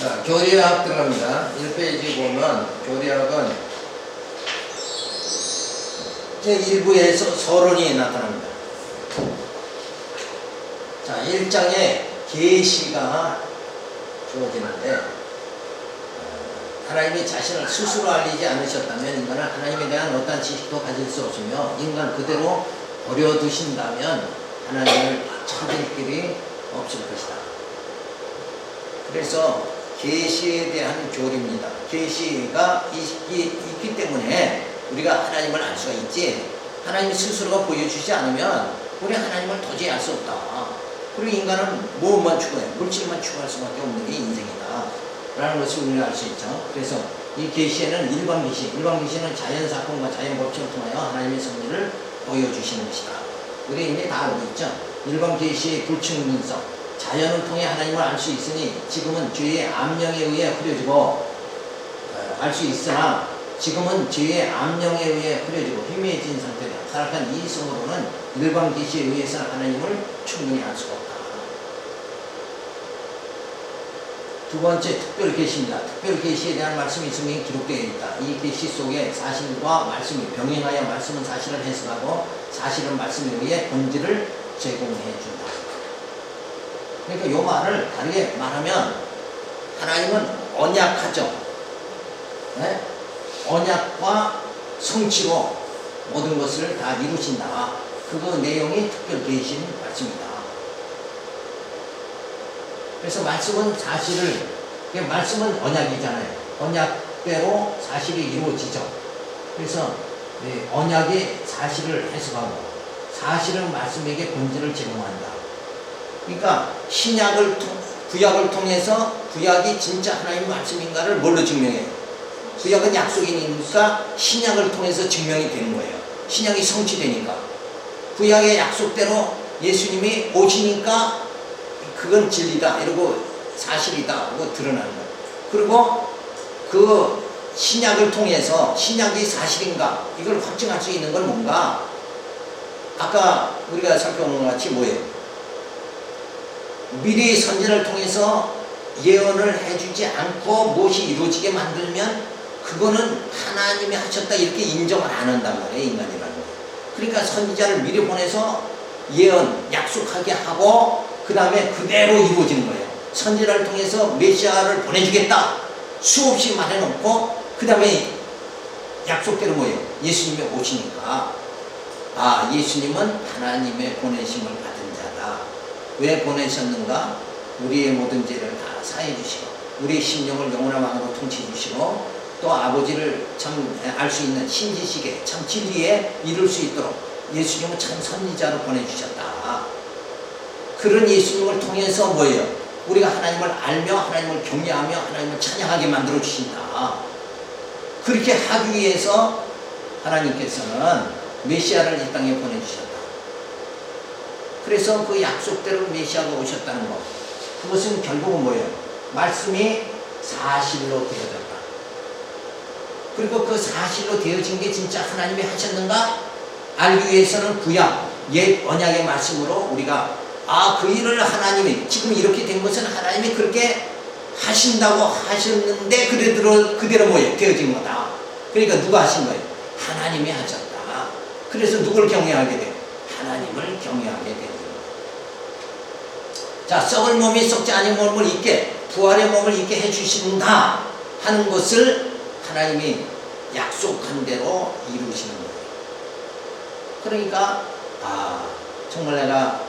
자, 교리학 들어갑니다. 1페이지 보면 교리학은 제1부에서 서론이 나타납니다. 자, 1장에 계시가 주어지는데 하나님이 자신을 스스로 알리지 않으셨다면 인간은 하나님에 대한 어떠한 지식도 가질 수 없으며 인간 그대로 버려두신다면 하나님을 찾을 길이 없을 것이다. 그래서 계시에 대한 교리입니다. 계시가 있기 때문에 우리가 하나님을 알 수가 있지, 하나님 스스로가 보여주지 않으면 우리 하나님을 도저히 알 수 없다. 그리고 인간은 무엇만 추구해? 물질만 추구할 수밖에 없는 게 인생이다 라는 것을 우리가 알 수 있죠. 그래서 이 계시에는 일반 계시는 자연 사건과 자연 법칙을 통하여 하나님의 섭리를 보여주시는 것이다. 우리 이미 다 알고 있죠. 일반 계시의 불충분성, 자연을 통해 하나님을 알 수 있으니 지금은 죄의 암령에 의해 흐려지고 알 수 있으나 지금은 죄의 암령에 의해 흐려지고 희미해진 상태다. 타락한 이 성으로는 일반 계시에 의해서는 하나님을 충분히 알 수가 없다. 두 번째 특별 계시입니다. 특별 계시에 대한 말씀이 성경에 기록되어 있다. 이 계시 속에 사실과 말씀이 병행하여 말씀은 사실을 해석하고 사실은 말씀에 의해 본질을 제공해 준다. 그러니까 이 말을 다르게 말하면 하나님은 언약하죠. 네? 언약과 성취로 모든 것을 다 이루신다. 그거 내용이 특별 계신 말씀이다. 그래서 말씀은 사실을, 말씀은 언약이잖아요. 언약대로 사실이 이루어지죠. 그래서 언약이 사실을 해석하고 사실은 말씀에게 본질을 제공한다. 그러니까 구약을 통해서 구약이 진짜 하나님 말씀인가를 뭘로 증명해요? 구약은 약속이니까 신약을 통해서 증명이 되는 거예요. 신약이 성취되니까. 구약의 약속대로 예수님이 오시니까 그건 진리다 이러고 사실이다 하고 드러나는 거예요. 그리고 그 신약을 통해서 신약이 사실인가 이걸 확증할 수 있는 건 뭔가, 아까 우리가 살펴본 것 같이 뭐예요? 미리 선지를 통해서 예언을 해주지 않고 무엇이 이루어지게 만들면 그거는 하나님이 하셨다 이렇게 인정을 안 한단 말이에요, 인간이라는 거. 그러니까 선지자를 미리 보내서 예언, 약속하게 하고 그 다음에 그대로 이루어지는 거예요. 선지자를 통해서 메시아를 보내주겠다 수없이 말해놓고 그 다음에 약속대로 뭐예요? 예수님이 오시니까 예수님은 하나님의 보내심을 받은 자다. 왜 보내셨는가? 우리의 모든 죄를 다 사해 주시고 우리의 심령을 영원한 왕으로 통치해 주시고 또 아버지를 참 알 수 있는 신지식에 참 진리에 이룰 수 있도록 예수님은 참 선지자로 보내주셨다. 그런 예수님을 통해서 뭐예요? 우리가 하나님을 알며 하나님을 경외하며 하나님을 찬양하게 만들어 주신다. 그렇게 하기 위해서 하나님께서는 메시아를 이 땅에 보내주셨다. 그래서 그 약속대로 메시아가 오셨다는 것, 그것은 결국은 뭐예요? 말씀이 사실로 되어졌다. 그리고 그 사실로 되어진 게 진짜 하나님이 하셨는가 알기 위해서는 구약 옛 언약의 말씀으로 우리가 그 일을 하나님이 지금 이렇게 된 것은 하나님이 그렇게 하신다고 하셨는데 그대로 뭐예요? 되어진 거다. 그러니까 누가 하신 거예요? 하나님이 하셨다. 그래서 누굴 경외하게 돼요? 하나님을 경외하게 되는 거예요. 자, 썩을 몸이 썩지 않은 몸을 잊게, 부활의 몸을 잊게 해주신다 하는 것을 하나님이 약속한 대로 이루시는 거예요. 그러니까 정말 내가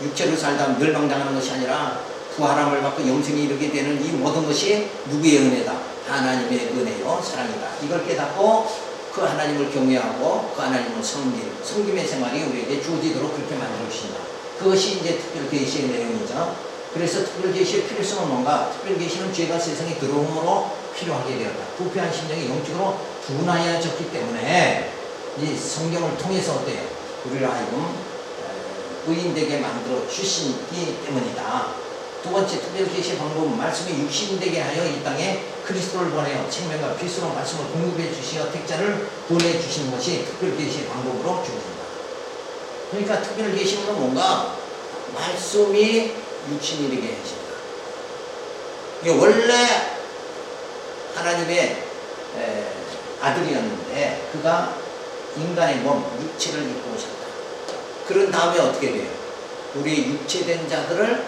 육체로 살다 멸망당하는 것이 아니라 부활함을 받고 영생에 이르게 되는 이 모든 것이 누구의 은혜다? 하나님의 은혜요 사랑이다. 이걸 깨닫고 그 하나님을 경외하고 그 하나님을 섬김의 생활이 우리에게 주어지도록 그렇게 만들어 주신다. 그것이 이제 특별 계시의 내용이죠. 그래서 특별 계시의 필요성은 뭔가? 특별 계시는 죄가 세상에 들어옴으로 필요하게 되었다. 부패한 심령이 영적으로 둔하여졌기 때문에 이 성경을 통해서 어때요? 우리를 하여금 의인되게 만들어 주시기 때문이다. 두 번째 특별 계시의 방법은 말씀이 육신되게 하여 이 땅에 그리스도를 보내어 생명과 빛으로 말씀을 공급해 주시어 택자를 보내주시는 것이 특별 계시의 방법으로 주어진다. 그러니까 특별 계시는 뭔가 말씀이 육신이 되게 하신다. 이게 원래 하나님의 아들이었는데 그가 인간의 몸, 육체를 입고 오셨다. 그런 다음에 어떻게 돼요? 우리 육체된 자들을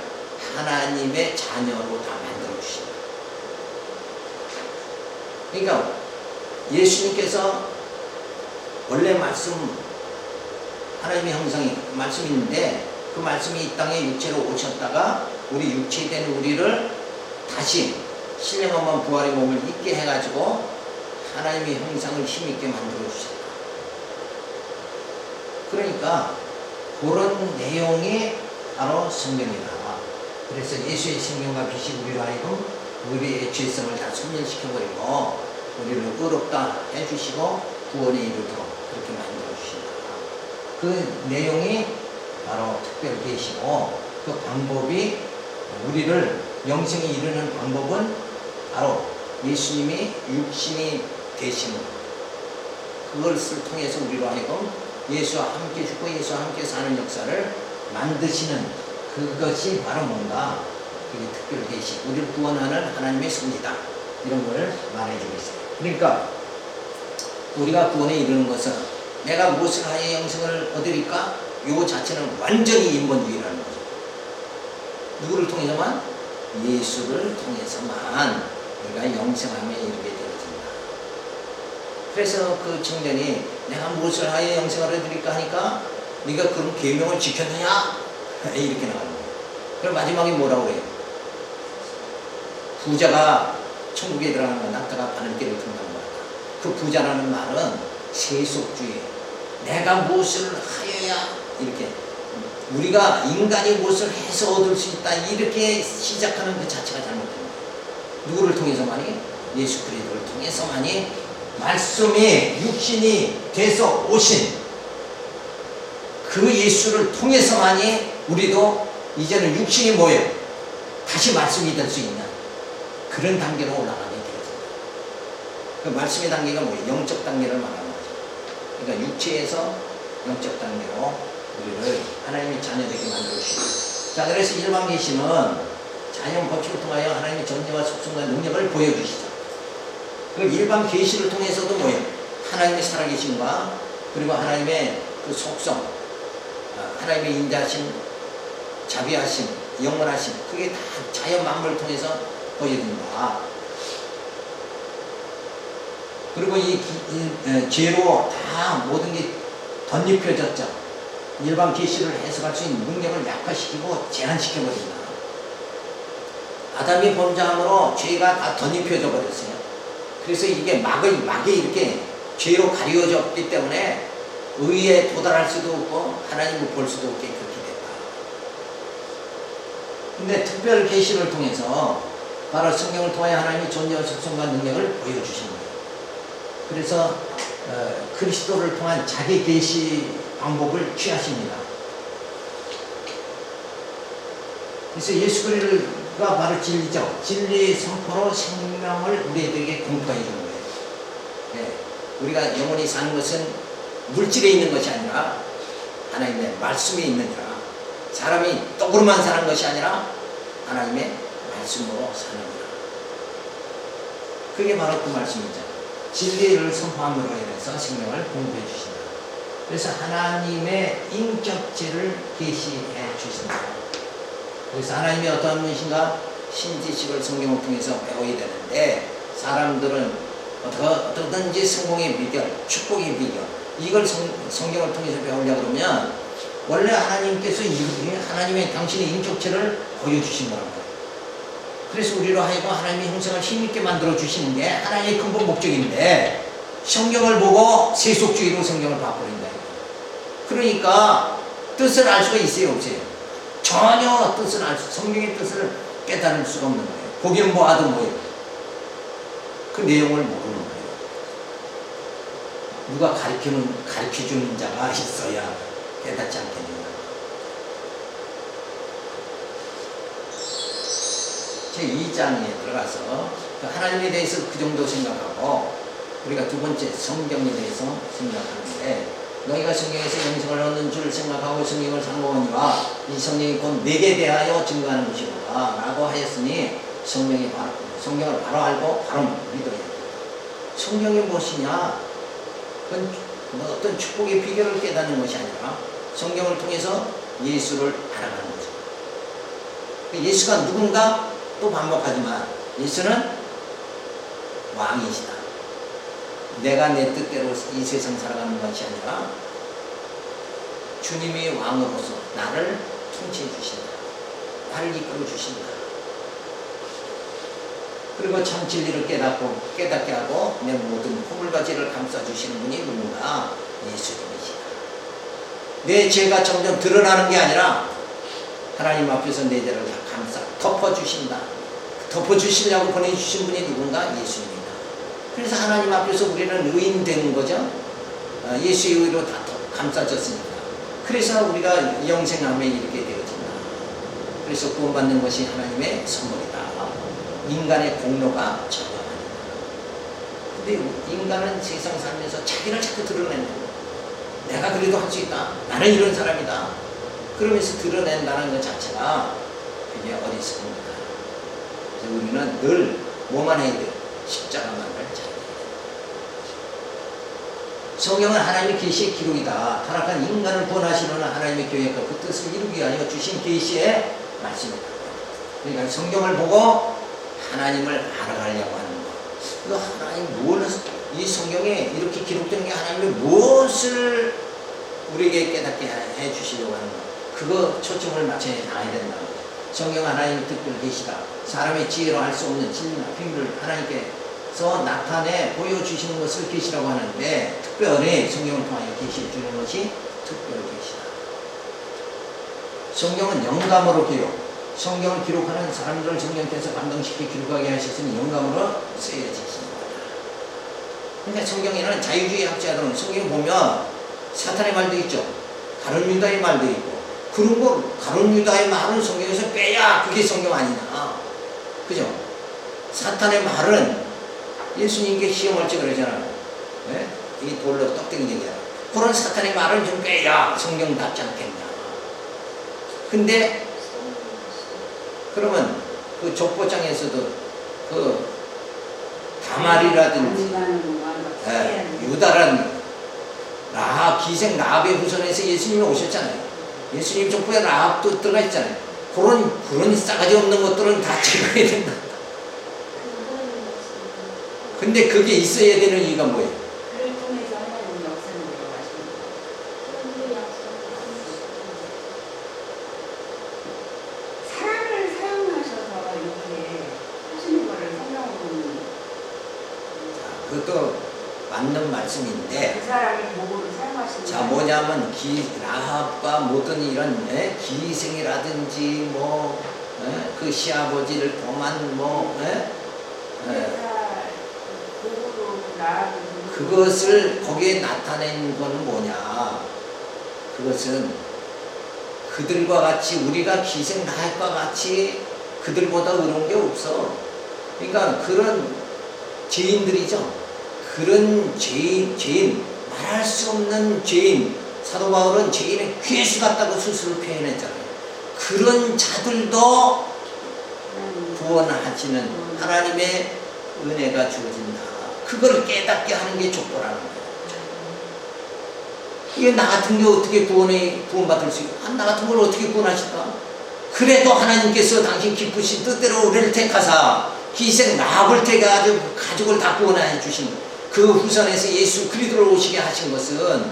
하나님의 자녀로 다 만들어 주신다. 그러니까 예수님께서 원래 말씀, 하나님의 형상이 말씀이 있는데 그 말씀이 이 땅에 육체로 오셨다가 우리 육체된 우리를 다시 신령한 부활의 몸을 입게 해가지고 하나님의 형상을 힘있게 만들어 주셨다. 그러니까 그런 내용이 바로 성경이다. 그래서 예수의 생명과 빛이 우리로 하여금 우리의 죄성을 다 소멸시켜버리고 우리를 의롭다 해주시고 구원에 이르도록 그렇게 만들어주신다. 그 내용이 바로 특별 계시고 그 방법이 우리를 영생에 이르는 방법은 바로 예수님이 육신이 되시는 그것을 통해서 우리로 하여금 예수와 함께 죽고 예수와 함께 사는 역사를 만드시는 그것이 바로 뭔가 그게 특별 계시 우리를 구원하는 하나님의 섭리다. 이런 걸 말해주고 있어요. 그러니까 우리가 구원에 이르는 것은 내가 무엇을 하여 영생을 얻으리까? 이 자체는 완전히 인본주의라는 거죠. 누구를 통해서만? 예수를 통해서만 우리가 영생함에 이르게 되어진다. 그래서 그 청년이 내가 무엇을 하여 영생을 얻으리까 하니까 네가 그런 계명을 지켰느냐? 이렇게 나가는 거예요. 그럼 마지막에 뭐라고 그래요? 부자가 천국에 들어가는 건 낙타가 바늘길을 든다는 거야. 그 부자라는 말은 세속주의. 내가 무엇을 하여야 이렇게 우리가 인간이 무엇을 해서 얻을 수 있다 이렇게 시작하는 그 자체가 잘못된 거예요. 누구를 통해서만이? 예수 그리스도를 통해서만이 말씀이 육신이 돼서 오신 그 예수를 통해서만이 우리도 이제는 육신이 뭐예요? 다시 말씀이 될 수 있는 그런 단계로 올라가게 되어집니다. 그 말씀의 단계가 뭐예요? 영적 단계를 말하는 거죠. 그러니까 육체에서 영적 단계로 우리를 하나님의 자녀되게 만들어주시고 자 그래서 일반 계시는 자연 법칙을 통하여 하나님의 존재와 속성과 능력을 보여주시죠. 그 일반 계시를 통해서도 뭐예요? 하나님의 살아계심과 그리고 하나님의 그 속성 하나님의 인자심, 자비하심, 영원하심 그게 다 자연 만물을 통해서 보여준다. 그리고 이 죄로 다 모든 게 덧입혀졌죠. 일반 계시를 해석할 수 있는 능력을 약화시키고 제한시켜버린다. 아담이 범죄함으로 죄가 다 덧입혀져 버렸어요. 그래서 이게 막에 이렇게 죄로 가려졌기 때문에 의에 도달할 수도 없고 하나님을 볼 수도 없게 그렇게 됐다. 근데 특별 계시를 통해서 바로 성경을 통하여 하나님의 존재와 속성과 능력을 보여주신 거예요. 그래서 그리스도를 통한 자기 계시 방법을 취하십니다. 그래서 예수 그리스도가 바로 진리죠. 진리 선포로 생명을 우리에게 공포해 주는 거예요. 네. 우리가 영원히 사는 것은 물질에 있는 것이 아니라 하나님의 말씀에 있느니라. 사람이 떡으로만 사는 것이 아니라 하나님의 말씀으로 사느니라. 그게 바로 그 말씀이죠. 진리를 선포함으로 인해서 생명을 공급해 주신다. 그래서 하나님의 인격체를 계시해 주신다. 그래서 하나님이 어떠한 분이신가? 신지식을 성경을 통해서 배워야 되는데 사람들은 어떻든지 성공의 비결, 축복의 비결 이걸 성경을 통해서 배우려고 그러면 원래 하나님께서 하나님의 당신의 인격체를 보여주신 거란 말이에요. 그래서 우리로 하여금 하나님의 형상을 힘있게 만들어 주시는 게 하나님의 근본 목적인데 성경을 보고 세속주의로 성경을 바꿔버린다. 그러니까 뜻을 알 수가 있어요, 없어요? 전혀 뜻을 성경의 뜻을 깨달을 수가 없는 거예요. 보기는 뭐하든 뭐예요. 그 내용을 모르는 거예요. 누가 가르쳐주는 자가 있어야 깨닫지 않겠는가. 제2장에 들어가서 하나님에 대해서 그 정도 생각하고 우리가 두 번째 성경에 대해서 생각하는데 너희가 성경에서 영생을 얻는 줄 생각하고 성경을 상고하니와 이 성경이 곧 내게 대하여 증거하는 것이로다 라고 하였으니 성경을 바로 알고 바로 믿어야 된다. 성경이 무엇이냐? 그건 어떤 축복의 비결을 깨닫는 것이 아니라 성경을 통해서 예수를 알아가는 거죠. 예수가 누군가 또 반복하지만 예수는 왕이시다. 내가 내 뜻대로 이 세상 살아가는 것이 아니라 주님이 왕으로서 나를 통치해 주신다. 나를 이끌어 주신다. 그리고 참 진리를 깨닫게 하고 내 모든 허물과 죄를 감싸 주시는 분이 누군가? 예수님이시다. 내 죄가 점점 드러나는 게 아니라 하나님 앞에서 내 죄를 다 감싸 덮어주신다. 덮어주시려고 보내주신 분이 누군가? 예수님이다. 그래서 하나님 앞에서 우리는 의인 되는 거죠. 예수의 의로 다 감싸졌으니까. 그래서 우리가 영생함에 이르게 되어진다. 그래서 구원받는 것이 하나님의 선물이다. 인간의 공로가 전혀 아니다. 근데 인간은 세상 살면서 자기를 자꾸 드러내는 거예요. 내가 그래도 할 수 있다. 나는 이런 사람이다. 그러면서 드러낸다는 것 자체가 그게 어리석습니다. 그래서 우리는 늘 뭐만 해야 돼요? 십자가만을 잘 해야 돼요. 성경은 하나님의 계시의 기록이다. 타락한 인간을 구원하시려는 하나님의 계획과 그 뜻을 이루기 위하여 주신 계시의 말씀이다. 그러니까 성경을 보고 하나님을 알아가려고 하는 것. 그 하나님 이 성경에 이렇게 기록된 게 하나님의 무엇을 우리에게 깨닫게 해 주시려고 하는 것. 그거 초점을 맞춰 나가야 된다는 거죠. 성경 하나님의 특별 계시다. 사람의 지혜로 할 수 없는 진리나 비밀을 하나님께서 나타내 보여주시는 것을 계시라고 하는데 특별히 성경을 통하여 계시해 주는 것이 특별 계시다. 성경은 영감으로 기록. 성경을 기록하는 사람들을 성령께서 감동시켜 기록하게 하셨으니 영감으로 쓰여지신 거다. 그러니까 성경에는 자유주의 학자들은 성경 보면 사탄의 말도 있죠. 가룟 유다의 말도 있고 그런 거 가룟 유다의 말은 성경에서 빼야 그게 성경 아니냐. 그죠? 사탄의 말은 예수님께 시험할지 그러잖아요. 네? 이 돌로 떡대기 얘기야. 그런 사탄의 말은 좀 빼야 성경답지 않겠냐. 근데 그러면 그 족보장에서도 그 다말이라든지 유다라는 라합 기생 라합의 후손에서 예수님이 오셨잖아요. 예수님 족보에 라합도 들어가 있잖아요. 그런 싸가지 없는 것들은 다 제거해야 된다. 근데 그게 있어야 되는 이유가 뭐예요? 그를 통해서 하나님 역사를 이루어가십니다. 사람을 사용하셔서 이렇게 하시는 거를 성경으로는 그것도 맞는 말씀인데 그 사람이 도구를 사용하시는 자 뭐냐면 라합과 모든 이런 기생이라든지 그 시아버지를 범한 그것을 거기에 나타낸 건 뭐냐? 그것은 그들과 같이 우리가 기생 라합과 같이 그들보다 의로운 게 없어. 그러니까 그런 죄인들이죠. 그런 죄인 말할 수 없는 죄인. 사도 바울은 죄인의 괴수 같다고 스스로 표현했잖아요. 그런 자들도 구원하시는 하나님의 은혜가 주어진다. 그걸 깨닫게 하는 게 족보라는 거예요. 이게 나 같은 게 어떻게 구원받을 수 있고, 나 같은 걸 어떻게 구원하실까? 그래도 하나님께서 당신 기쁘신 뜻대로 우리를 택하사 기생 라합을 택해가지고 가족을 다 구원해 주신 그 후손에서 예수 그리스도를 오시게 하신 것은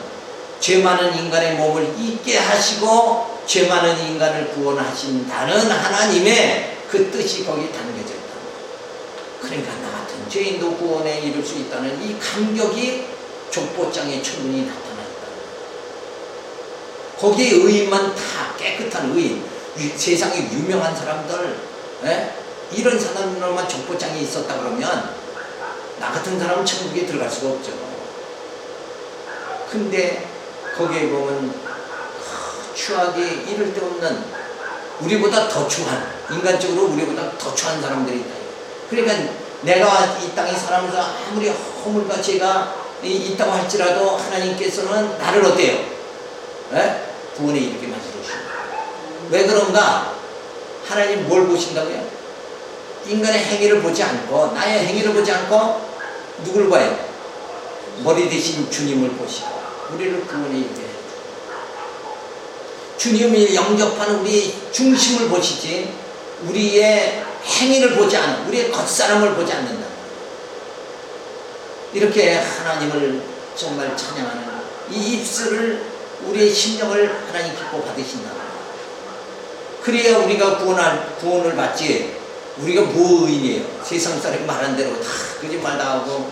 죄 많은 인간의 몸을 잊게 하시고 죄 많은 인간을 구원하신다는 하나님의 그 뜻이 거기에 담겨져 있다. 그러니까 나 같은 죄인도 구원에 이룰 수 있다는 이 감격이 족보장에 충분히 나타나 있다. 거기에 의인만 다 깨끗한 의인, 세상에 유명한 사람들, 이런 사람들만 족보장에 있었다 그러면 나 같은 사람은 천국에 들어갈 수가 없죠. 근데 거기에 보면 추하게 이를 데 없는 우리보다 더 추한, 인간적으로 우리보다 더 추한 사람들이 있다. 그러니까 내가 이 땅에 살아면서 아무리 허물과 죄가 있다고 할지라도 하나님께서는 나를 어때요? 구원에 이렇게 만들어주신 거예요. 왜 그런가? 하나님 뭘 보신다고요? 인간의 행위를 보지 않고, 나의 행위를 보지 않고 누굴 봐요? 머리 대신 주님을 보시고 우리를 구원에 이르게 해요. 주님이 영접하는 우리 중심을 보시지 우리의 행위를 보지 않아, 우리의 겉사람을 보지 않는다. 이렇게 하나님을 정말 찬양하는 이 입술을, 우리의 심령을 하나님 기뻐 받으신다. 그래야 우리가 구원을 받지. 우리가 뭐 의인이에요? 세상 사람이 말한 대로 다 거짓말 다 하고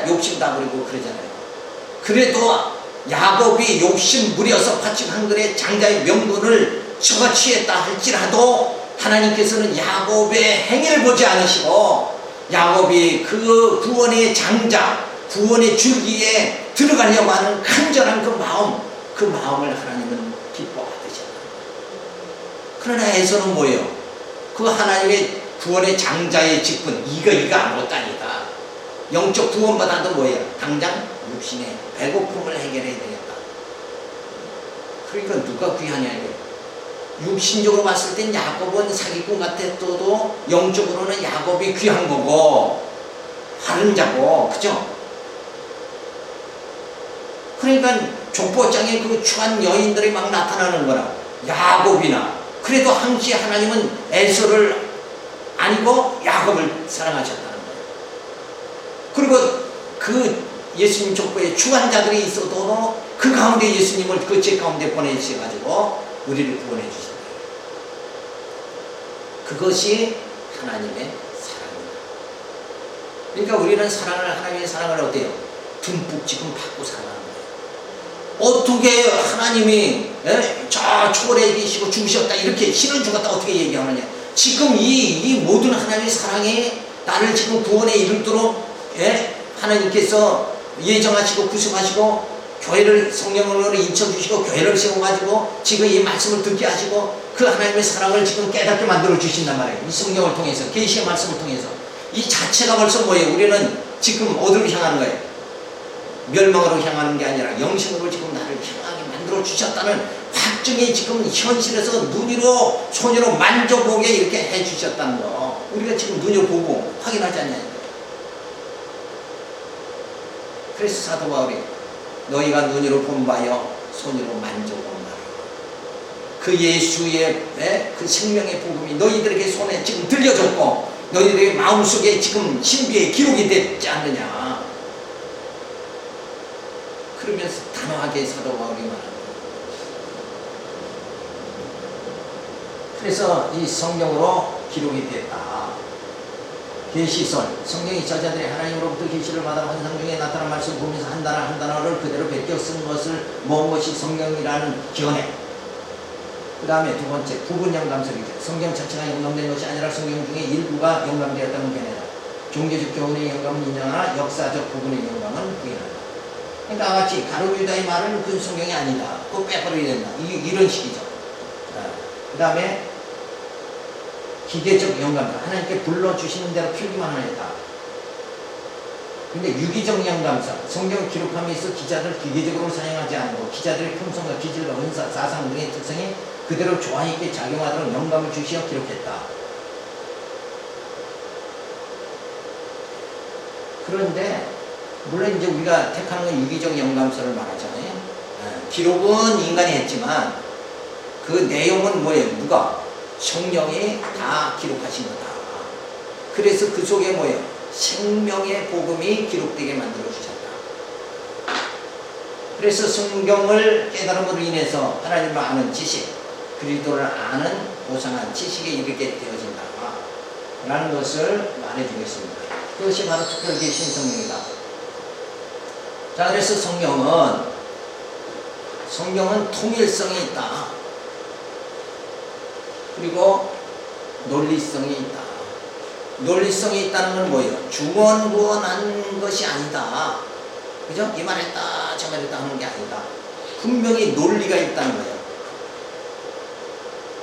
욕심 다 부리고 그러잖아요. 그래도 야곱이 욕심 부려서 파친 한 그릇 장자의 명분을 저가 취했다 할지라도 하나님께서는 야곱의 행위를 보지 않으시고 야곱이 그 구원의 장자, 구원의 줄기에 들어가려고 하는 간절한 그 마음을 하나님은 기뻐 받으셨다. 그러나 에서는 뭐예요? 그 하나님의 구원의 장자의 직분, 이거 아무것도 아니다. 영적 구원받아도 뭐예요? 당장 육신의 배고픔을 해결해야 되겠다. 그러니까 누가 귀하냐 이거예요. 육신적으로 봤을 땐 야곱은 사기꾼 같았어도 영적으로는 야곱이 귀한 거고 다른 자고, 그죠? 그러니까 족보장에 그 추한 여인들이 막 나타나는 거라. 야곱이나 그래도 항시 하나님은 에서를 아니고 야곱을 사랑하셨다는 거예요. 그리고 그 예수님 족보에 추한 자들이 있어도 그 가운데 예수님을 그 죄 가운데 보내주셔가지고 우리를 구원해 주신 거예요. 그것이 하나님의 사랑입니다. 그러니까 우리는 하나님의 사랑을 어때요? 듬뿍 지금 받고 살아가는 거예요. 어떻게 하나님이 저 초월해 계시고 죽으셨다 이렇게 신을 죽었다 어떻게 얘기하느냐? 지금 이 모든 하나님의 사랑이 나를 지금 구원에 이르도록 하나님께서 예정하시고 구성하시고 교회를 성령으로 인쳐주시고 교회를 세워가지고 지금 이 말씀을 듣게 하시고 그 하나님의 사랑을 지금 깨닫게 만들어 주신단 말이에요. 이 성경을 통해서, 계시의 말씀을 통해서. 이 자체가 벌써 뭐예요? 우리는 지금 어디로 향하는 거예요? 멸망으로 향하는 게 아니라 영생으로 지금 나를 향하게 만들어 주셨다는 확증이 지금 현실에서 눈으로 손으로 만져보게 이렇게 해 주셨다는 거. 우리가 지금 눈으로 보고 확인하지 않냐요. 그래서 사도 바울이 너희가 눈으로 본 바요 손으로 만져본 바요. 그 예수의 그 생명의 복음이 너희들에게 손에 지금 들려졌고 너희들의 마음속에 지금 신비에 기록이 됐지 않느냐. 그러면서 단호하게 사도 바울이 말합니다. 그래서 이 성경으로 기록이 됐다. 계시설, 성경이 저자들이 하나님으로부터 계시를 받아 환상 중에 나타난 말씀 보면서 한 단어 한 단어를 그대로 베껴 쓴 것을 모은 것이 성경이라는 견해. 그 다음에 두 번째, 부분 영감설이죠. 성경 자체가 영감된 것이 아니라 성경 중에 일부가 영감되었다는 견해다. 종교적 교훈의 영감은 인정하나 역사적 부분의 영감은 부인한다. 그러니까 같이 가룟유다의 말은 그 성경이 아니다. 그거 빼버려야 된다. 이런 식이죠. 그 다음에 기계적 영감설. 하나님께 불러주시는 대로 필기만 하였다. 근데 유기적 영감설. 성경을 기록함에 있어 기자들 기계적으로 사용하지 않고 기자들의 품성과 기질과 은사, 사상 등의 특성이 그대로 조화 있게 작용하도록 영감을 주시어 기록했다. 그런데 물론 이제 우리가 택하는 건 유기적 영감설을 말하잖아요. 기록은 인간이 했지만 그 내용은 뭐예요? 누가? 성령이 다 기록하신 거다. 그래서 그 속에 뭐예요? 생명의 복음이 기록되게 만들어 주셨다. 그래서 성경을 깨달음으로 인해서 하나님을 아는 지식, 그리스도를 아는 고상한 지식에 이르게 되어진다 라는 것을 말해주겠습니다. 그것이 바로 특별히 신성령이다. 자, 그래서 성경은 통일성이 있다. 그리고 논리성이 있다. 논리성이 있다는 건 뭐예요? 중언부언한 것이 아니다. 그죠? 이 말했다 저 말했다 하는 게 아니다. 분명히 논리가 있다는 거예요.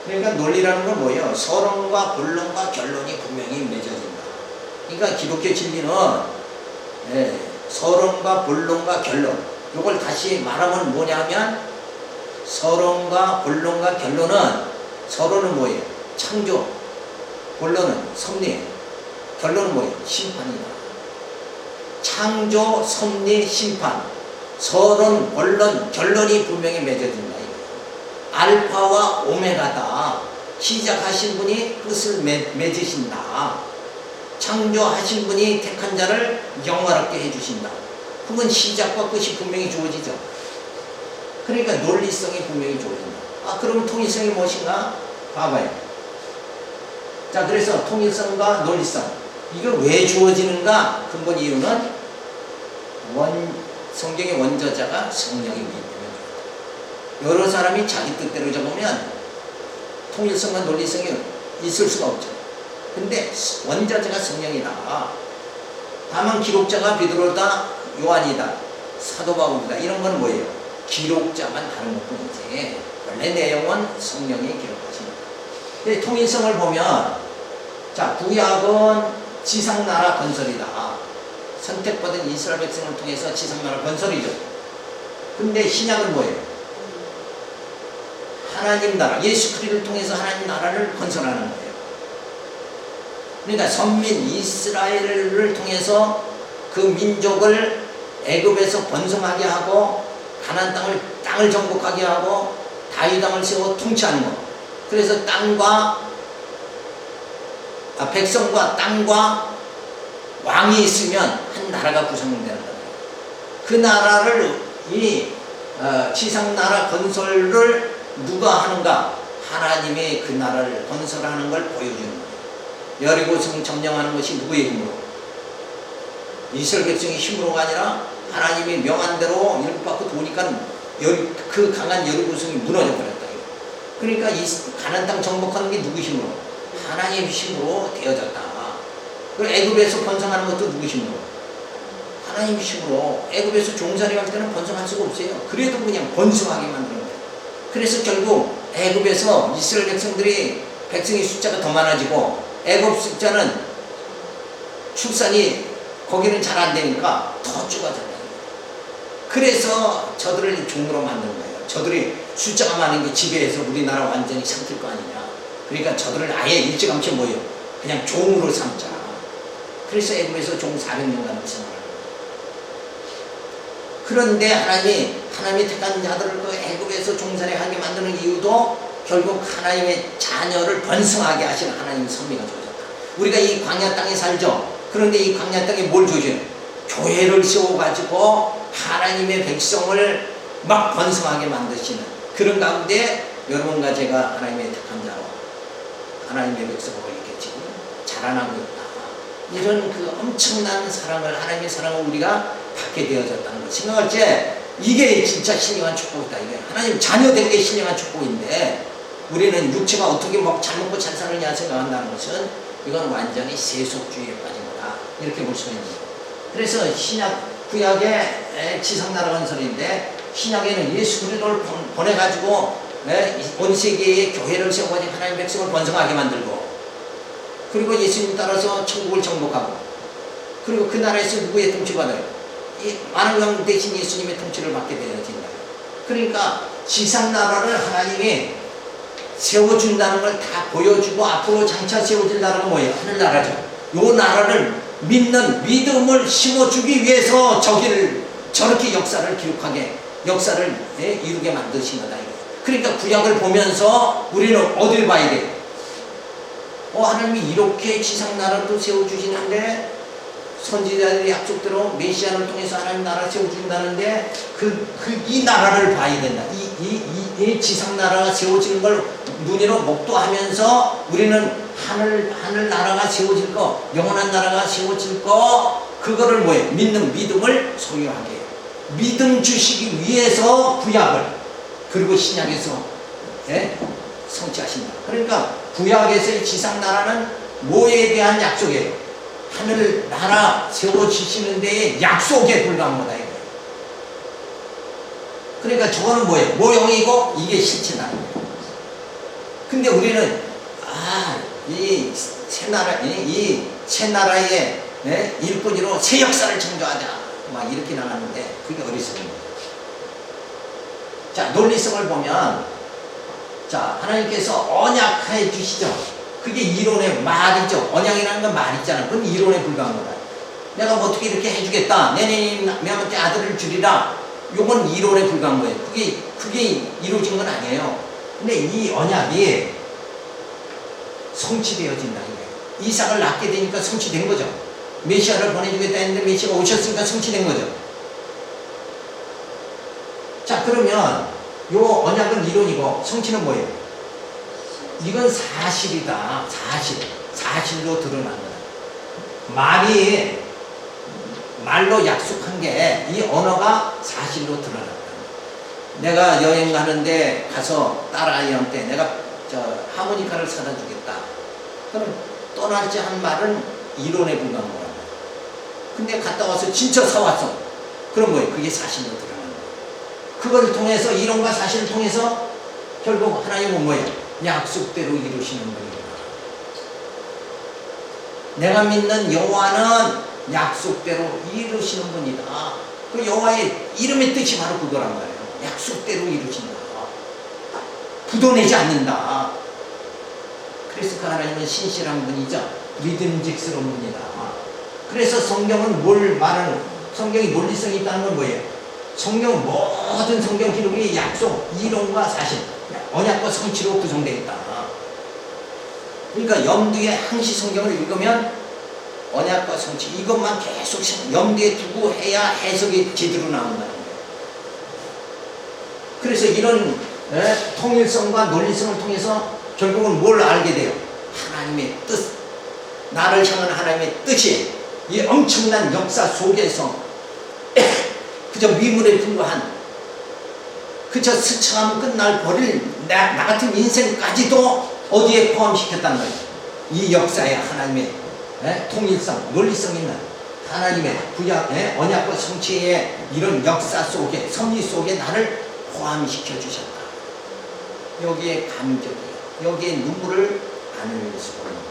그러니까 논리라는 건 뭐예요? 서론과 본론과 결론이 분명히 맺어진다. 그러니까 기독교 진리는 서론과 본론과 결론. 이걸 다시 말하면 뭐냐면 서론과 본론과 결론은 서론은 뭐예요? 창조. 본론은 섭리. 결론은 뭐예요? 심판이다. 창조, 섭리, 심판. 서론, 본론, 결론이 분명히 맺어진다. 알파와 오메가다. 시작하신 분이 끝을 맺으신다. 창조하신 분이 택한 자를 영화롭게 해주신다. 그건 시작과 끝이 분명히 주어지죠. 그러니까 논리성이 분명히 주어진다. 그럼 통일성이 무엇인가? 봐봐요. 자, 그래서 통일성과 논리성. 이거 왜 주어지는가? 근본 이유는 성경의 원저자가 성령이기 때문에. 여러 사람이 자기 뜻대로 적으면 통일성과 논리성이 있을 수가 없죠. 근데 원저자가 성령이다. 다만 기록자가 베드로다, 요한이다, 사도 바울이다. 이런 건 뭐예요? 기록자만 다른 것뿐이지 원래 내용은 성령이 기록하십니다. 통일성을 보면 자, 구약은 지상나라 건설이다. 선택받은 이스라엘 백성을 통해서 지상나라 건설이죠. 근데 신약은 뭐예요? 하나님 나라, 예수 그리스도를 통해서 하나님 나라를 건설하는 거예요. 그러니까 선민 이스라엘을 통해서 그 민족을 애굽에서 번성하게 하고 가나안 땅을 정복하게 하고 다윗 왕을 세워 통치하는 것. 그래서 백성과 땅과 왕이 있으면 한 나라가 구성되는 거예요. 그 나라를 지상나라 건설을 누가 하는가? 하나님의 그 나라를 건설하는 걸 보여주는 거예요. 여리고성 점령하는 것이 누구의 힘으로? 이스라엘 백성의 힘으로가 아니라 하나님이 명한 대로 이렇게 받고 도니까 그 강한 여리고성이 무너져 버렸다. 그러니까 이 가나안 땅 정복하는 게 누구 힘으로? 하나님의 힘으로 되어졌다. 그리고 애굽에서 번성하는 것도 누구 힘으로? 하나님의 힘으로. 애굽에서 종살이 할 때는 번성할 수가 없어요. 그래도 그냥 번성하게 만드는 거예요. 그래서 결국 애굽에서 이스라엘 백성의 숫자가 더 많아지고 애굽 숫자는 출산이 거기는 잘 안 되니까 더 좁아졌다. 그래서 저들을 종으로 만든 거예요. 저들이 숫자가 많은 게 지배해서 우리나라 완전히 삼킬 거 아니냐. 그러니까 저들을 아예 일찌감치 뭐예요? 그냥 종으로 삼자. 그래서 애굽에서 종 400년간을 생활하는 거예요. 그런데 하나님이 택한 자들을 그 애굽에서 종살이하게 만드는 이유도 결국 하나님의 자녀를 번성하게 하시는 하나님의 섭리가 주어졌다. 우리가 이 광야 땅에 살죠. 그런데 이 광야 땅에 뭘 주셔요? 교회를 세워가지고 하나님의 백성을 막 번성하게 만드시는 그런 가운데 여러분과 제가 하나님의 택한 자로 하나님의 백성으로 이렇게 지금 자라나고 있다. 이런 그 엄청난 사랑을, 하나님의 사랑을 우리가 받게 되어졌다는 걸 생각할 때 이게 진짜 신령한 축복이다. 이게 하나님 자녀 되는 게 신령한 축복인데 우리는 육체가 어떻게 잘 먹고 잘 사느냐 생각한다는 것은 이건 완전히 세속주의에 빠진 거다. 이렇게 볼 수가 있는 거예요. 그래서 구약의 지상나라 건설인데 신약에는 예수 그리스도를 보내가지고 온 세계에 교회를 세워가지고 하나님 백성을 번성하게 만들고 그리고 예수님 따라서 천국을 정복하고 그리고 그 나라에서 누구의 통치받아요? 이 많은 영 대신 예수님의 통치를 받게 되어진다. 그러니까 지상나라를 하나님이 세워준다는 걸 다 보여주고 앞으로 장차 세워질 나라가 뭐예요? 하늘나라죠. 요 나라를 믿는 믿음을 심어주기 위해서 저렇게 역사를 기록하게 역사를 이루게 만드신 거다. 그러니까 구약을 보면서 우리는 어딜 봐야 돼요? 하나님이 이렇게 지상나라도 세워주시는데 선지자들의 약속대로 메시아를 통해서 하나님 나라 세워준다는데 이 나라를 봐야 된다. 이 지상나라가 세워지는 걸 눈으로 목도하면서 우리는 하늘 나라가 세워질 거, 영원한 나라가 세워질 거, 그거를 뭐예요? 믿는 믿음을 소유하게 해요. 믿음 주시기 위해서 구약을, 그리고 신약에서 성취하신다. 그러니까 구약에서의 지상나라는 뭐에 대한 약속이에요? 하늘 나라 세워주시는 데에 약속에 불과한 거다. 이거예요. 그러니까 저거는 뭐예요? 모형이고 이게 실체다. 근데 우리는 이 새 나라의 일꾼으로 새 역사를 창조하자. 막 이렇게 나가는데 그게 어리석은 거예요. 자, 논리성을 보면 자, 하나님께서 언약해 주시죠. 그게 이론의 말이죠. 언약이라는 건 말이잖아. 그건 이론에 불과한 거다. 내가 뭐 어떻게 이렇게 해주겠다. 내년에 명한테 아들을 주리라. 요건 이론에 불과한 거예요. 그게 이루어진 건 아니에요. 근데 이 언약이 성취되어진다. 이삭을 낳게 되니까 성취된 거죠. 메시아를 보내주겠다 했는데 메시아가 오셨으니까 성취된 거죠. 자, 그러면 요 언약은 이론이고 성취는 뭐예요? 이건 사실이다. 사실로 드러난 거다. 말로 약속한 게 이 언어가 사실로 드러났다. 내가 여행 가는데 가서 딸아이한테 내가 하모니카를 사다 주겠다. 그럼 떠날지 한 말은 이론에 불과한 거란 말이야. 근데 갔다 와서 진짜 사왔어. 그럼 뭐예요? 그게 사실로 드러난 거예요. 그걸 통해서 이론과 사실을 통해서 결국 하나님은 뭐예요? 약속대로 이루시는 분이구나. 내가 믿는 여호와는 약속대로 이루시는 분이다. 그 여호와의 이름의 뜻이 바로 그거란 말이에요. 약속대로 이루신다. 부도내지 않는다. 그래서 그 하나님은 신실한 분이죠. 믿음직스러운 분이다. 그래서 성경은 성경이 논리성이 있다는 건 뭐예요? 모든 성경 기록이 약속, 이론과 사실, 언약과 성취로 구성되어 있다. 그러니까 염두에 항시 성경을 읽으면 언약과 성취 이것만 계속 염두에 두고 해야 해석이 제대로 나온다는 거예요. 그래서 이런 통일성과 논리성을 통해서 결국은 뭘 알게 돼요? 하나님의 뜻, 나를 향한 하나님의 뜻이 이 엄청난 역사 속에서 그저 미물에 불과한 그저 스쳐가면 끝날 버릴 나 같은 인생까지도 어디에 포함시켰다는 거예요. 이 역사에 하나님의 통일성, 논리성 있는 하나님의 구약, 언약과 성취의 이런 역사 속에, 섭리 속에 나를 포함시켜 주셨다. 여기에 감격이, 여기에 눈물을 안 흘릴 수가 없는 거예요.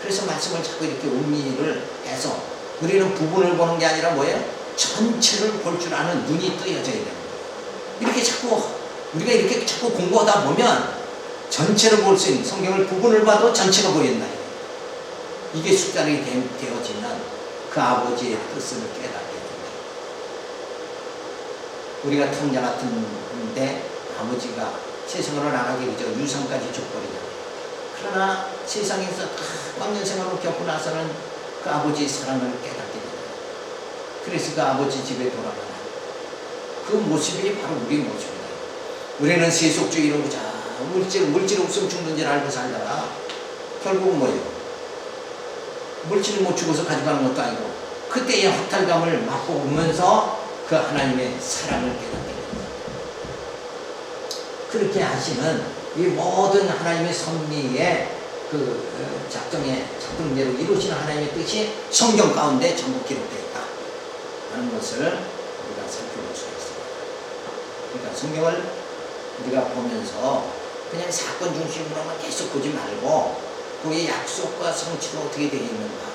그래서 말씀을 자꾸 이렇게 음미를 해서 우리는 부분을 보는 게 아니라 뭐예요? 전체를 볼 줄 아는 눈이 뜨여져야 되는 거예요. 이렇게 자꾸 우리가 이렇게 자꾸 공부하다 보면 전체를 볼 수 있는, 성경을 부분을 봐도 전체가 보인다. 이게 숫자로 되어지면 그 아버지의 뜻을 깨닫게 됩니다. 우리가 탕자 같은데 아버지가 세상으로 나가게 그저 유산까지 줘버리잖아요. 그러나 세상에서 다 광년 생활을 겪고 나서는 그 아버지의 사랑을 깨닫게 됩니다. 그래서 그 아버지 집에 돌아가는 그 모습이 바로 우리 모습이다. 우리는 세속주의로 물질 없으면 죽는 줄 알고 살다가 결국은 뭐예요? 물질을 못 주고서 가져가는 것도 아니고 그때의 허탈감을 맛보면서 그 하나님의 사랑을 깨닫게 됩니다. 그렇게 하시는 이 모든 하나님의 섭리의 그 작동대로 이루시는 하나님의 뜻이 성경 가운데 전부 기록되어 있다 하는 것을 우리가 살펴볼 수 있습니다. 그러니까 성경을 우리가 보면서 그냥 사건 중심으로만 계속 보지 말고 거기에 약속과 성취가 어떻게 되어 있는가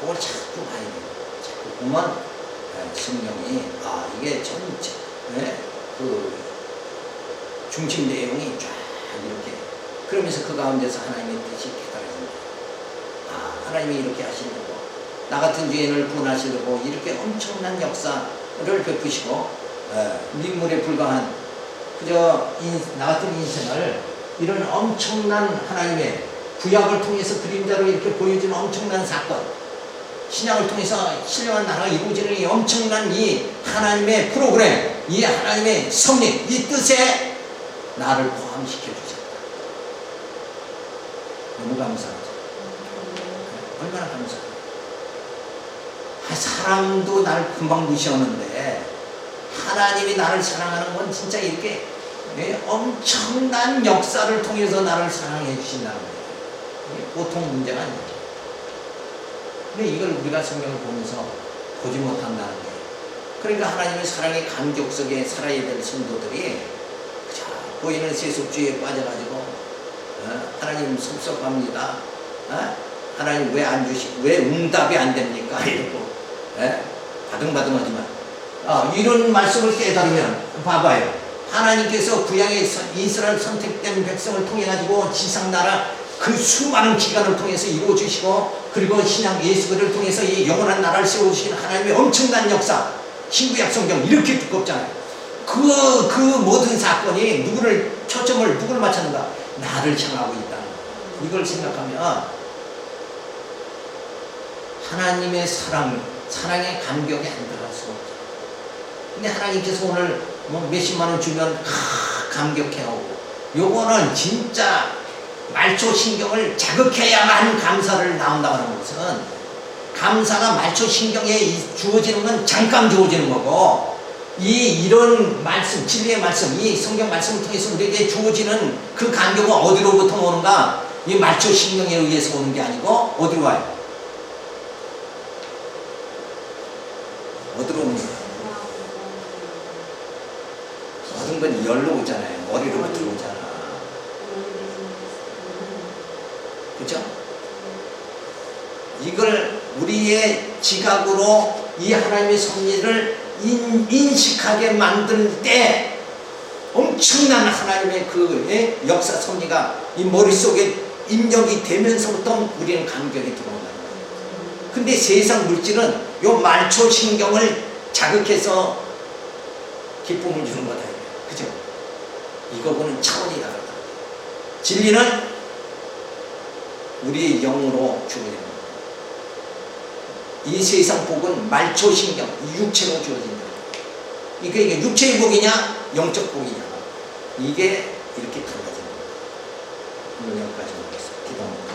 그걸 자꾸 봐야 돼요. 자꾸 보면 성경이 이게 전체 그 중심 내용이 쫙 이렇게 그러면서 그 가운데서 하나님의 뜻이 깨달아집니다. 하나님이 이렇게 하시려고 나 같은 죄인을 구원하시려고 이렇게 엄청난 역사를 베푸시고 민물에 불과한 그저 나 같은 인생을 이런 엄청난 하나님의 구약을 통해서 그림자로 이렇게 보여주는 엄청난 사건, 신약을 통해서 신령한 나라가 이루어지는 이 엄청난 이 하나님의 프로그램, 이 하나님의 섭리, 이 뜻에 나를 포함시켜 주셨다. 너무 감사하죠. 얼마나 감사해요. 사람도 나를 금방 무시하는데 하나님이 나를 사랑하는 건 진짜 이렇게 엄청난 역사를 통해서 나를 사랑해 주신다는 거예요. 이게 보통 문제가 아니에요. 근데 이걸 우리가 성경을 보면서 보지 못한다는 거예요. 그러니까 하나님의 사랑의 감격 속에 살아야 될 성도들이 그저 보이는 세속주의에 빠져가지고 하나님 섭섭합니다. 하나님 왜 안 왜 응답이 안 됩니까? 이러고 바등바등하지만 이런 말씀을 깨달으면 봐봐요. 하나님께서 구약의 이스라엘 선택된 백성을 통해 가지고 지상나라 그 수많은 기간을 통해서 이루어 주시고, 그리고 신약 예수를 통해서 이 영원한 나라를 세워 주신 하나님의 엄청난 역사, 신구약 성경 이렇게 두껍잖아요. 그 모든 사건이 초점을 맞췄는가? 나를 향하고 있다. 이걸 생각하면 하나님의 사랑의 감격에 안 들어갈 수가 없죠. 근데 하나님께서 오늘 뭐 몇십만 원 주면 감격해하고, 요거는 진짜 말초 신경을 자극해야만 감사를 나온다는 것은, 감사가 말초 신경에 주어지는 건 잠깐 주어지는 거고, 이런 말씀, 진리의 말씀, 이 성경 말씀을 통해서 우리에게 주어지는 그 감격은 어디로부터 오는가? 이 말초 신경에 의해서 오는 게 아니고 어디로 와요? 어디로 오는 거예요? 모든 건 열로 오잖아요. 머리로부터 오잖아. 그죠? 이걸 우리의 지각으로 이 하나님의 섭리를 인식하게 만들 때 엄청난 하나님의 그 역사 섭리가 이 머릿속에 입력이 되면서부터 우리는 감격이 들어온다는 거예요. 근데 세상 물질은 요 말초 신경을 자극해서 기쁨을 주는 거다. 그죠? 이거보는 차원이 다르다. 진리는 우리의 영으로 주어지는 거예요. 이 세상 복은 말초 신경, 육체로 주어진다. 이게 육체의 복이냐, 영적 복이냐, 이게 이렇게 달라지는 거예요. 오늘 여기까지 보겠습니다. 기도합니다.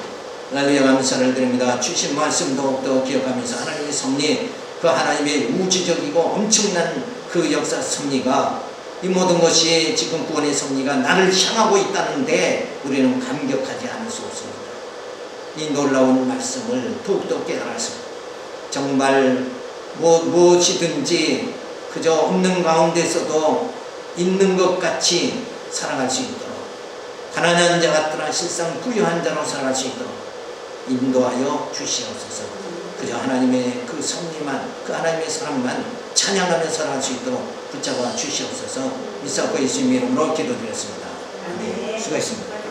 할렐루야, 감사를 드립니다. 주신 말씀 더욱더 기억하면서 하나님의 섭리, 그 하나님의 우주적이고 엄청난 그 역사 섭리가, 이 모든 것이 지금 구원의 섭리가 나를 향하고 있다는데 우리는 감격하지 않을 수 없습니다. 이 놀라운 말씀을 더욱더 깨달아서 정말 무엇이든지 그저 없는 가운데서도 있는 것 같이 살아갈 수 있도록, 가난한 자 같더라 실상 부유한 자로 살아갈 수 있도록 인도하여 주시옵소서. 그저 하나님의 그 섭리만, 그 하나님의 사랑만 찬양하며 살아갈 수 있도록 붙잡아 주시옵소서. 이사고 예수님의 이름으로 기도드렸습니다. 아멘. 수고했습니다.